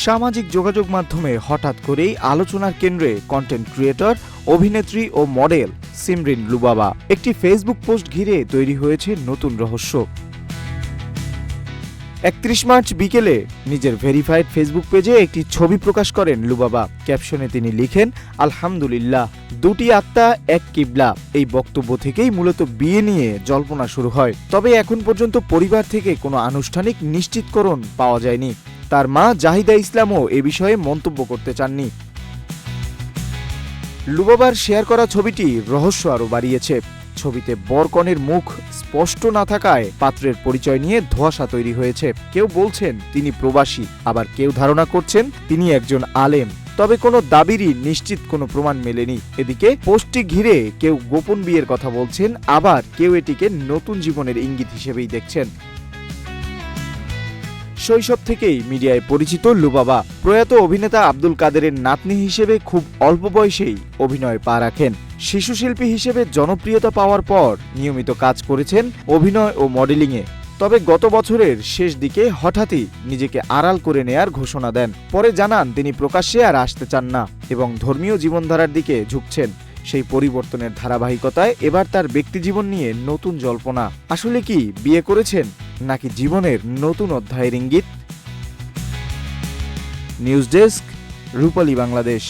সামাজিক যোগাযোগ মাধ্যমে হঠাৎ করেই আলোচনার কেন্দ্রে কন্টেন্ট ক্রিয়েটর, অভিনেত্রী ও মডেল সিমরিন লুবাবা। একটি ফেসবুক পোস্ট ঘিরে তৈরি হয়েছে নতুন রহস্য। ৩১ মার্চ বিকেলে নিজের ভেরিফাইড ফেসবুক পেজে একটি ছবি প্রকাশ করেন লুবাবা। ক্যাপশনে তিনি লিখেন, আলহামদুলিল্লাহ, দুটি আত্মা এক কিবলা। এই বক্তব্য থেকেই মূলত বিয়ে নিয়ে জল্পনা শুরু হয়। তবে এখন পর্যন্ত পরিবার থেকে কোনো আনুষ্ঠানিক নিশ্চিতকরণ পাওয়া যায়নি। তার মা জাহিদা ইসলামও এ বিষয়ে মন্তব্য করতে চাননি। লুবাবার শেয়ার করা ছবিটি রহস্য আরও বাড়িয়েছে। ছবিতে বরকনের মুখ স্পষ্ট না থাকায় পাত্রের পরিচয় নিয়ে ধোঁয়াশা তৈরি হয়েছে। কেউ বলছেন তিনি প্রবাসী, আবার কেউ ধারণা করছেন তিনি একজন আলেম। তবে কোনো দাবিরই নিশ্চিত কোনো প্রমাণ মেলেনি। এদিকে পোস্টটি ঘিরে কেউ গোপন বিয়ের কথা বলছেন, আবার কেউ এটিকে নতুন জীবনের ইঙ্গিত হিসেবেই দেখছেন। শৈশব থেকেই মিডিয়ায় পরিচিত লুবাবা প্রয়াত অভিনেতা আব্দুল কাদেরের নাতনি হিসেবে খুব অল্প বয়সেই অভিনয়ে পা রাখেন। শিশুশিল্পী হিসেবে জনপ্রিয়তা পাওয়ার পর নিয়মিত কাজ করেছেন অভিনয় ও মডেলিংয়ে। তবে গত বছরের শেষ দিকে হঠাৎই নিজেকে আড়াল করে নেয়ার ঘোষণা দেন। পরে জানান তিনি প্রকাশ্যে আর আসতে চান না এবং ধর্মীয় জীবনধারার দিকে ঝুঁকছেন। সেই পরিবর্তনের ধারাবাহিকতায় এবার তার ব্যক্তিজীবন নিয়ে নতুন জল্পনা। আসলে কি বিয়ে করেছেন, নাকি জীবনের নতুন অধ্যায়ের ইঙ্গিত? নিউজ ডেস্ক, রূপালী বাংলাদেশ।